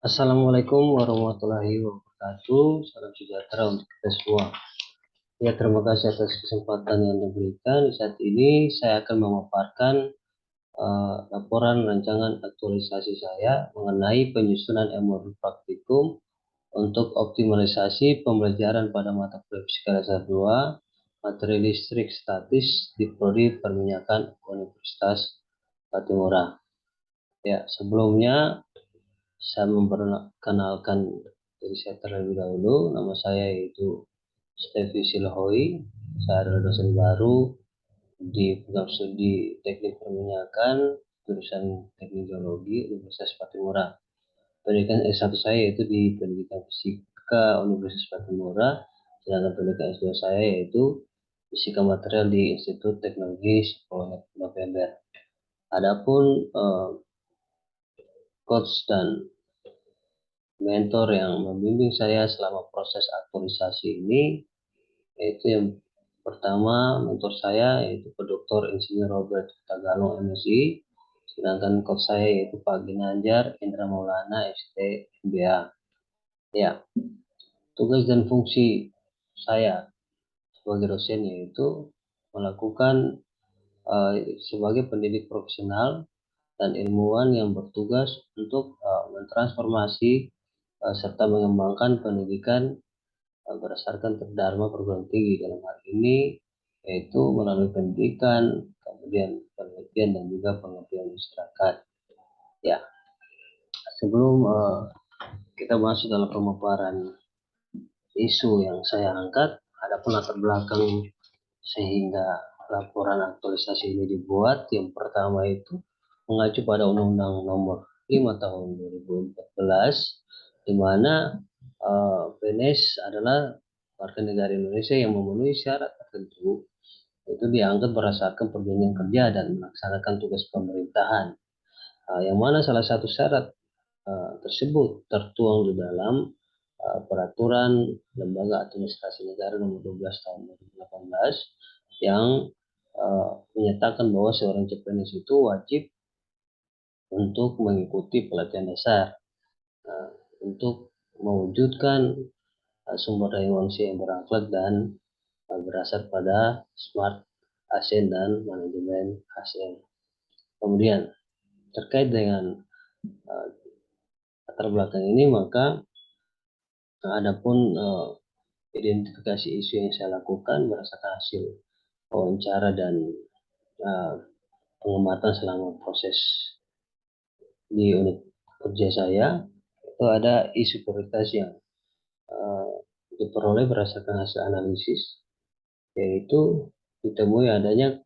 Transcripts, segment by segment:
Assalamualaikum warahmatullahi wabarakatuh. Salam sejahtera untuk kita semua. Ya, terima kasih atas kesempatan yang diberikan. Saat ini saya akan memaparkan laporan rancangan aktualisasi saya mengenai penyusunan MOU praktikum untuk optimalisasi pembelajaran pada mata kuliah Fisika Dasar 2, materi listrik statis di Prodi Perminyakan Universitas Patimura. Ya, sebelumnya saya memperkenalkan diri saya terlebih dahulu. Nama saya yaitu Stevi Silahoi. Saya adalah dosen baru di program studi Teknik Perminyakan, jurusan Teknik Geologi Universitas Patimura. Pendidikan S1 saya yaitu di Pendidikan Fisika Universitas Patimura, sedangkan pendidikan S2 saya yaitu Fisika Material di Institut Teknologi 10 November. Adapun coach dan mentor yang membimbing saya selama proses aktualisasi ini, yaitu yang pertama mentor saya yaitu Pak Dr. Insinyur Robert Tagalong MSI, sedangkan coach saya yaitu Pak Ginanjar Indra Maulana ST MBA. Ya, tugas dan fungsi saya sebagai dosen yaitu melakukan sebagai pendidik profesional dan ilmuwan yang bertugas untuk mentransformasi serta mengembangkan pendidikan berdasarkan terdharma perguruan tinggi dalam hal ini, yaitu melalui pendidikan, kemudian penelitian dan juga pengabdian masyarakat. Ya, sebelum kita masuk dalam pemaparan isu yang saya angkat, ada pun latar belakang sehingga laporan aktualisasi ini dibuat. Yang pertama itu mengacu pada Undang-Undang Nomor 5 Tahun 2014, di mana PNS adalah warga negara Indonesia yang memenuhi syarat tertentu, itu diangkat berdasarkan perjanjian kerja dan melaksanakan tugas pemerintahan. Yang mana salah satu syarat tersebut tertuang di dalam peraturan Lembaga Administrasi Negara Nomor 12 Tahun 2018 yang menyatakan bahwa seorang CPNS itu wajib untuk mengikuti pelatihan dasar untuk mewujudkan sumber daya manusia yang berakhlak dan berasal pada smart ASN dan manajemen ASN. Kemudian terkait dengan latar belakang ini, maka adapun identifikasi isu yang saya lakukan berdasarkan hasil wawancara dan pengamatan selama proses di unit kerja saya, itu ada isu prioritas yang diperoleh berdasarkan hasil analisis, yaitu ditemui adanya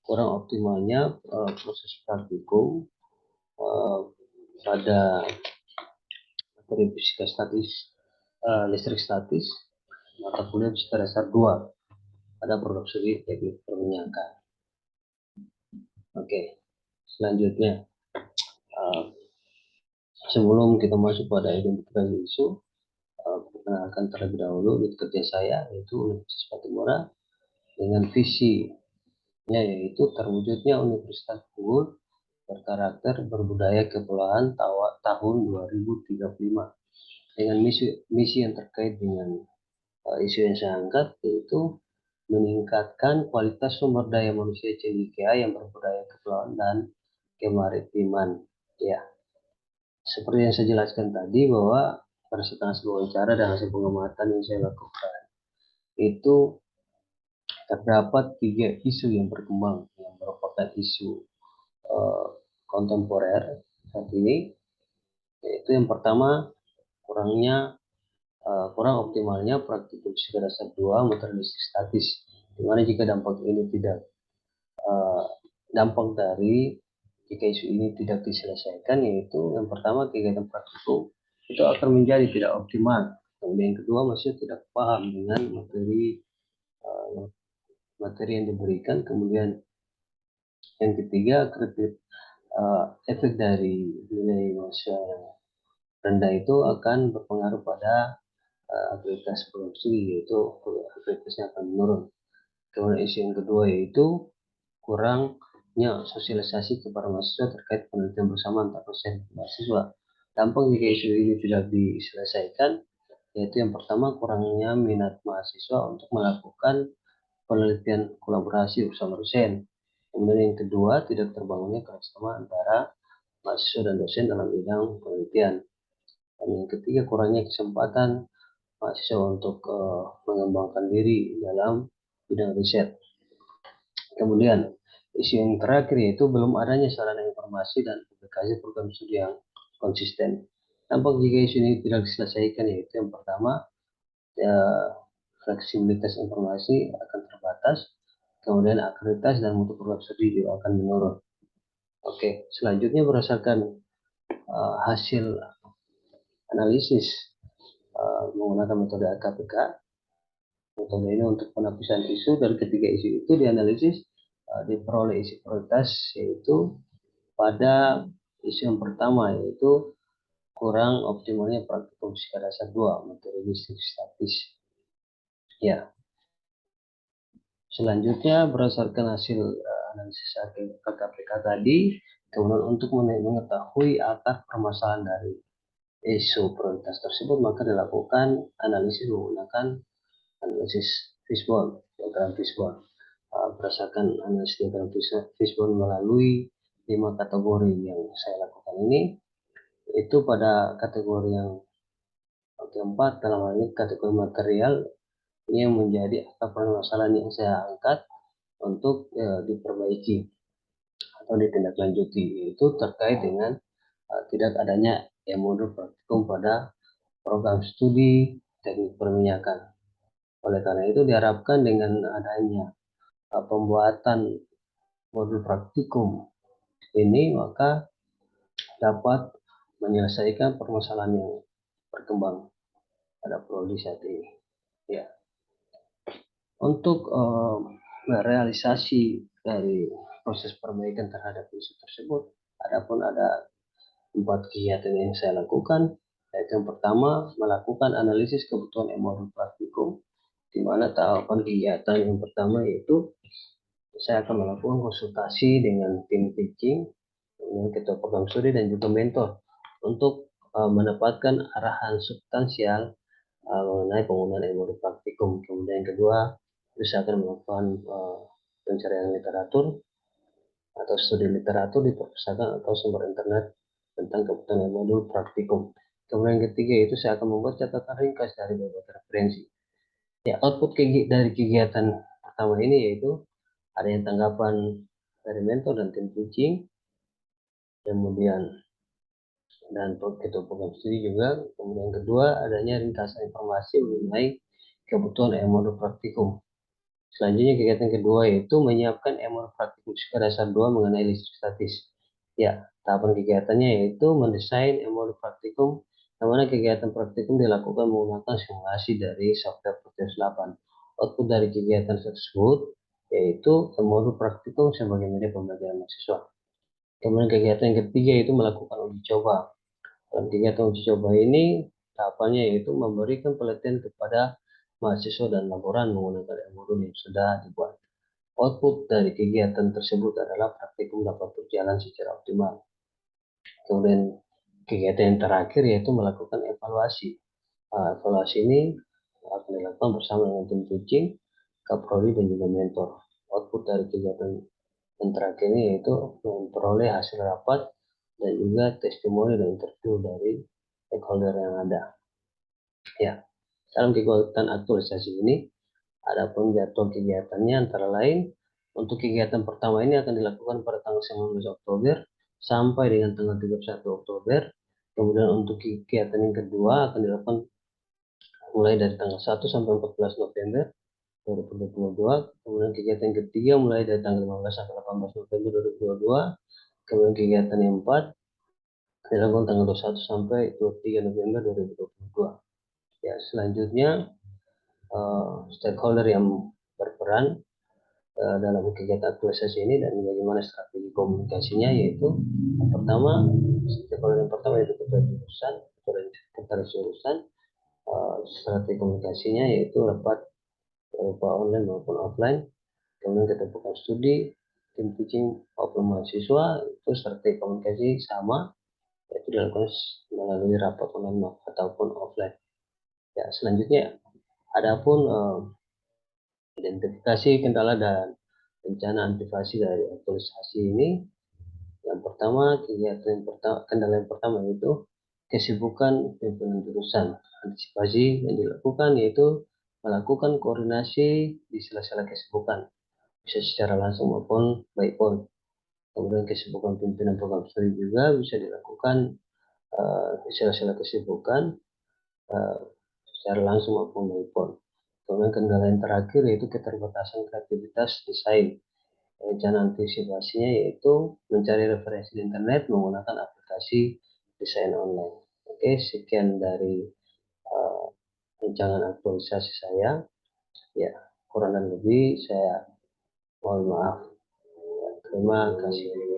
kurang optimalnya proses praktikum pada materi fisika statis, listrik statis, mata kuliah fisika dasar 2 pada program studi teknik perminyakan. Oke, selanjutnya sebelum kita masuk pada identifikasi isu, perkenalkan terlebih dahulu unit kerja saya yaitu Universitas Patimura dengan visinya yaitu terwujudnya Universitas Unggul berkarakter berbudaya kepulauan tahun 2035 dengan misi yang terkait dengan isu yang saya angkat, yaitu meningkatkan kualitas sumber daya manusia CWKA yang berbudaya kepulauan dan kemaritiman. Ya, seperti yang saya jelaskan tadi bahwa berdasarkan hasil wawancara dan hasil pengamatan yang saya lakukan, itu terdapat 3 isu yang berkembang yang merupakan isu kontemporer saat ini, yaitu yang pertama kurang optimalnya praktikum fisika dasar 2 materi listrik statis, dimana jika dampak dari jika isu ini tidak diselesaikan, yaitu yang pertama kegiatan praktikum itu akan menjadi tidak optimal, kemudian yang kedua masih tidak paham dengan materi yang diberikan, kemudian yang ketiga efek dari nilai manusia yang rendah itu akan berpengaruh pada aktivitas produksi, yaitu aktivitasnya akan menurun. Kemudian isu yang kedua yaitu kurangnya sosialisasi kepada mahasiswa terkait penelitian bersama antar dosen mahasiswa. Dampak jika isu ini tidak diselesaikan, yaitu yang pertama kurangnya minat mahasiswa untuk melakukan penelitian kolaborasi bersama dosen. Kemudian yang kedua, tidak terbangunnya kerjasama antara mahasiswa dan dosen dalam bidang penelitian. Dan yang ketiga, kurangnya kesempatan mahasiswa untuk mengembangkan diri dalam bidang riset. Kemudian, isu yang terakhir yaitu belum adanya sarana informasi dan publikasi program studi yang konsisten. Dampak jika isu ini tidak diselesaikan yaitu yang pertama, ya, fleksibilitas informasi akan terbatas, kemudian akreditasi dan mutu program studi juga akan menurun. Oke, selanjutnya berdasarkan hasil analisis menggunakan metode AKPK. Metode ini untuk penapisan isu, dan ketiga isu itu dianalisis diperoleh isi prioritas, yaitu pada isu yang pertama yaitu kurang optimalnya praktikum fisika dasar 2 materi statis. Ya, selanjutnya berdasarkan hasil analisis KKPK tadi, kemudian untuk mengetahui akar permasalahan dari isu prioritas tersebut, maka dilakukan analisis menggunakan analisis fishbone, diagram fishbone. Berdasarkan analisis diagram fishbone melalui 5 kategori yang saya lakukan ini, itu pada kategori yang keempat, dalam hal ini kategori material, ini yang menjadi akar permasalahan yang saya angkat untuk diperbaiki atau ditindaklanjuti, yaitu terkait dengan tidak adanya modul praktikum pada program studi teknik perminyakan. Oleh karena itu diharapkan dengan adanya pembuatan modul praktikum ini, maka dapat menyelesaikan permasalahan yang berkembang pada prodi saat ini. Ya, untuk realisasi dari proses perbaikan terhadap isu tersebut, adapun ada 4 kegiatan yang saya lakukan, yaitu yang pertama melakukan analisis kebutuhan modul praktikum, di mana tahapan kegiatan yang pertama yaitu saya akan melakukan konsultasi dengan tim teaching, dengan ketua program studi dan juga mentor untuk mendapatkan arahan substansial mengenai penggunaan modul praktikum. Kemudian yang kedua, saya akan melakukan pencarian literatur atau studi literatur di perpustakaan atau sumber internet tentang kebutuhan modul praktikum. Kemudian yang ketiga itu saya akan membuat catatan ringkas dari beberapa referensi. Ya, output dari kegiatan pertama ini yaitu adanya tanggapan dari mentor dan tim teaching, kemudian dan ketua program studi juga. Kemudian yang kedua, adanya ringkasan informasi mengenai kebutuhan modul praktikum. Selanjutnya kegiatan kedua yaitu menyiapkan modul praktikum fisika dasar 2 mengenai listrik statis. Ya, tahapan kegiatannya yaitu mendesain modul praktikum, yang mana kegiatan praktikum dilakukan menggunakan simulasi dari software Proteus 8. Output dari kegiatan tersebut yaitu modul praktikum sebagai media pembelajaran mahasiswa. Kemudian kegiatan yang ketiga yaitu melakukan uji coba. Dalam kegiatan uji coba ini, tahapannya yaitu memberikan pelatihan kepada mahasiswa dan laboran menggunakan modul yang sudah dibuat. Output dari kegiatan tersebut adalah praktikum dapat berjalan secara optimal. Kemudian kegiatan yang terakhir yaitu melakukan evaluasi. Evaluasi ini akan dilakukan bersama dengan tim teaching, kaprodi dan juga mentor. Output dari kegiatan yang terakhir ini yaitu memperoleh hasil rapat dan juga testimoni dan interview dari stakeholder yang ada. Ya, dalam kegiatan aktualisasi ini, adapun jadwal kegiatannya antara lain, untuk kegiatan pertama ini akan dilakukan pada tanggal 19 Oktober sampai dengan tanggal 31 Oktober. Kemudian untuk kegiatan yang kedua akan dilakukan mulai dari tanggal 1 sampai 14 November 2022. Kemudian kegiatan yang ketiga mulai dari tanggal 15 sampai 18 November 2022. Kemudian kegiatan yang keempat dilakukan tanggal 21 sampai 23 November 2022. Ya, selanjutnya stakeholder yang berperan dalam kegiatan aktualisasi ini dan bagaimana strategi komunikasinya, yaitu yang pertama, stakeholder yang pertama yaitu ketua jurusan, sekretaris jurusan. Strategi komunikasinya yaitu rapat berupa online maupun offline. Kemudian ketua program studi, tim teaching maupun mahasiswa, itu strategi komunikasi sama, yaitu dilakukan melalui rapat online ataupun offline. Ya, selanjutnya adapun identifikasi kendala dan rencana antisipasi dari aktualisasi ini, yang pertama, kendala yang pertama yaitu kesibukan pimpinan jurusan. Antisipasi yang dilakukan yaitu melakukan koordinasi di sela-sela kesibukan, bisa secara langsung maupun by phone. Kemudian kesibukan pimpinan program studi juga bisa dilakukan di sela-sela kesibukan uh, secara langsung maupun by phone. Kemudian kendala yang terakhir yaitu keterbatasan kreativitas desain. Rencana antisipasinya yaitu mencari referensi di internet menggunakan aplikasi desain online. Oke, sekian dari uh, rancangan aktualisasi saya. Ya, kurang dan lebih saya mohon maaf. Ya, terima kasih.